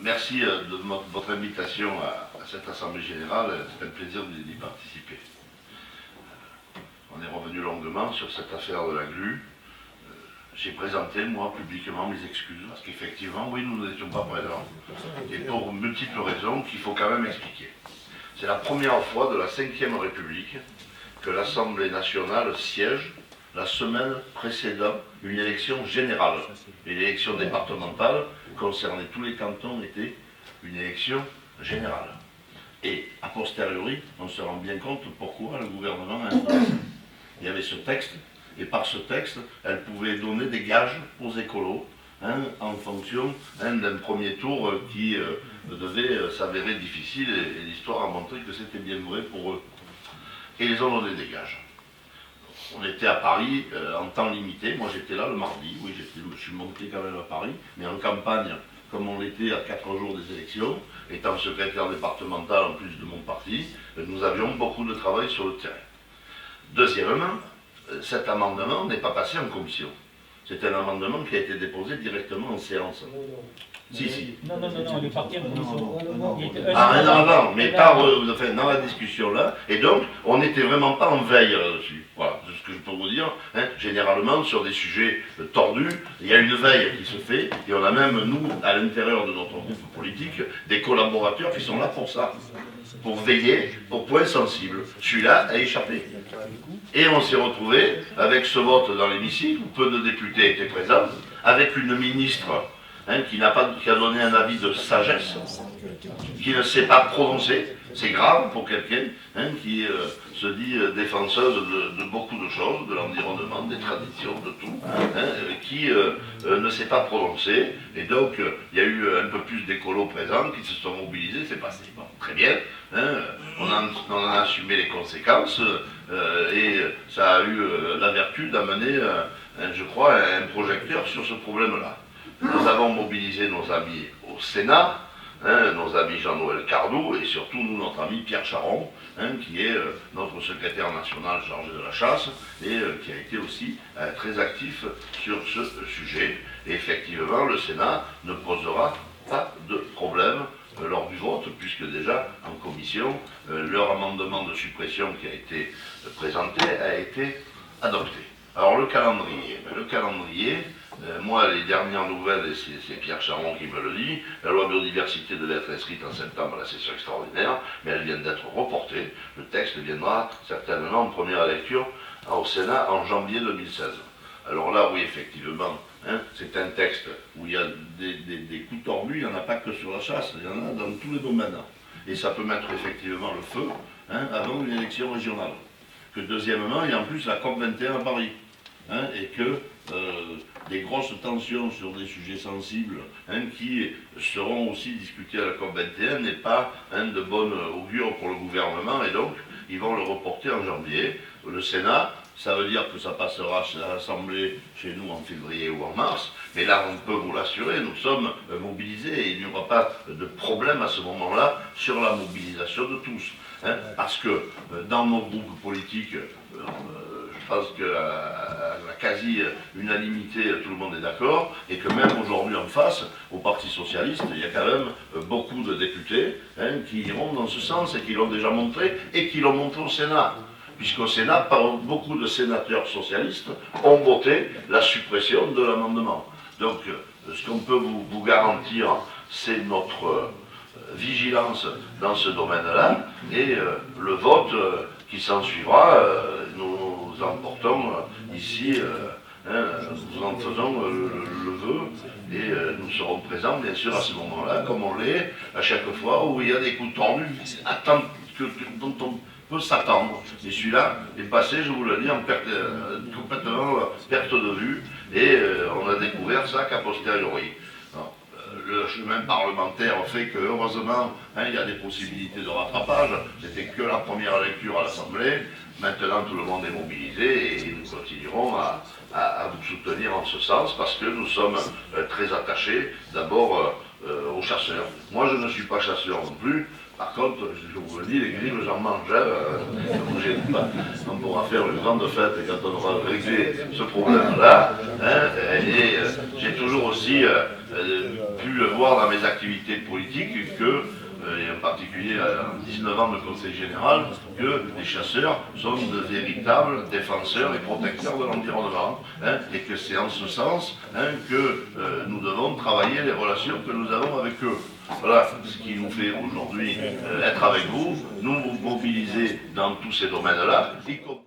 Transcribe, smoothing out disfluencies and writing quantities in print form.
merci de votre invitation à cette Assemblée Générale. C'est un plaisir d'y participer. On est revenu longuement sur cette affaire de la glu. J'ai présenté, moi, publiquement mes excuses, parce qu'effectivement, oui, nous n'étions pas présents, et pour multiples raisons qu'il faut quand même expliquer. C'est la première fois de la Ve République que l'Assemblée nationale siège la semaine précédant une élection générale. Une élection départementale concernait tous les cantons, était une élection générale. Et a posteriori, on se rend bien compte pourquoi le gouvernement a imposé. Il y avait ce texte, et par ce texte, elle pouvait donner des gages aux écolos, en fonction d'un premier tour qui devait s'avérer difficile, et l'histoire a montré que c'était bien vrai pour eux. Et ils ont donné des gages. On était à Paris en temps limité, moi j'étais là le mardi, oui, je suis monté quand même à Paris, mais en campagne, comme on l'était à 4 jours des élections, étant secrétaire départemental en plus de mon parti, nous avions beaucoup de travail sur le terrain. Deuxièmement, cet amendement n'est pas passé en commission. C'est un amendement qui a été déposé directement en séance. Si. Non, il est parti en commission. Non, mais pas dans la discussion là. Et donc, on n'était vraiment pas en veille là-dessus. Voilà, c'est ce que je peux vous dire. Généralement, sur des sujets tordus, il y a une veille qui se fait. Et on a même, nous, à l'intérieur de notre groupe politique, des collaborateurs qui sont là pour ça. Pour veiller aux points sensibles. Celui-là a échappé. Et on s'est retrouvé avec ce vote dans l'hémicycle, où peu de députés étaient présents, avec une ministre qui a donné un avis de sagesse, qui ne s'est pas prononcé. C'est grave pour quelqu'un qui se dit défenseuse de beaucoup de choses, de l'environnement, des traditions, de tout, qui ne s'est pas prononcé. Et donc, il y a eu un peu plus d'écolos présents qui se sont mobilisés, c'est passé. Bon, très bien, on en a assumé les conséquences, et ça a eu la vertu d'amener, je crois, un projecteur sur ce problème-là. Nous avons mobilisé nos amis au Sénat, nos amis Jean-Noël Cardou et surtout nous, notre ami Pierre Charon, qui est notre secrétaire national chargé de la chasse et qui a été aussi très actif sur ce sujet. Et effectivement, le Sénat ne posera pas de problème lors du vote, puisque déjà en commission, leur amendement de suppression qui a été présenté a été adopté. Alors le calendrier, moi les dernières nouvelles, et c'est Pierre Charon qui me le dit, la loi biodiversité devait être inscrite en septembre à la session extraordinaire, mais elle vient d'être reportée. Le texte viendra certainement en première lecture au Sénat en janvier 2016. Alors là, oui, effectivement, c'est un texte où il y a des coups tordus, il n'y en a pas que sur la chasse, il y en a dans tous les domaines. Et ça peut mettre effectivement le feu avant une élection régionale. Que deuxièmement, il y a en plus la COP21 à Paris. Et que des grosses tensions sur des sujets sensibles qui seront aussi discutés à la COP21 n'est pas de bonne augure pour le gouvernement, et donc ils vont le reporter en janvier. Le Sénat, ça veut dire que ça passera à l'Assemblée chez nous en février ou en mars, mais là on peut vous l'assurer, nous sommes mobilisés et il n'y aura pas de problème à ce moment-là sur la mobilisation de tous. Parce que dans nos groupes politiques, je pense qu'à la quasi-unanimité, tout le monde est d'accord, et que même aujourd'hui en face, au Parti Socialiste, il y a quand même beaucoup de députés qui iront dans ce sens et qui l'ont déjà montré, et qui l'ont montré au Sénat. Puisqu'au Sénat, beaucoup de sénateurs socialistes ont voté la suppression de l'amendement. Donc, ce qu'on peut vous garantir, c'est notre vigilance dans ce domaine-là, et le vote qui s'en suivra, nous emportons ici, nous en faisons le vœu, et nous serons présents, bien sûr, à ce moment-là, comme on l'est, à chaque fois où il y a des coups tordus, dont on peut s'attendre. Et celui-là est passé, je vous le dis, en complètement perte de vue, et on a découvert ça qu'a posteriori. Le chemin parlementaire fait que, heureusement, il y a des possibilités de rattrapage. C'était que la première lecture à l'Assemblée. Maintenant, tout le monde est mobilisé et nous continuerons à vous soutenir en ce sens parce que nous sommes très attachés, d'abord, aux chasseurs. Moi, je ne suis pas chasseur non plus. Par contre, je vous le dis, les grilles, j'en mange. Ne bougez pas. On pourra faire une grande fête quand on aura réglé ce problème-là. Et j'ai toujours aussi pu le voir dans mes activités politiques. politique que, et en particulier à 19 ans de conseil général, que les chasseurs sont de véritables défenseurs et protecteurs de l'environnement, hein, et que c'est en ce sens, hein, que nous devons travailler les relations que nous avons avec eux. Voilà ce qui nous fait aujourd'hui être avec vous, nous mobiliser dans tous ces domaines-là, y compris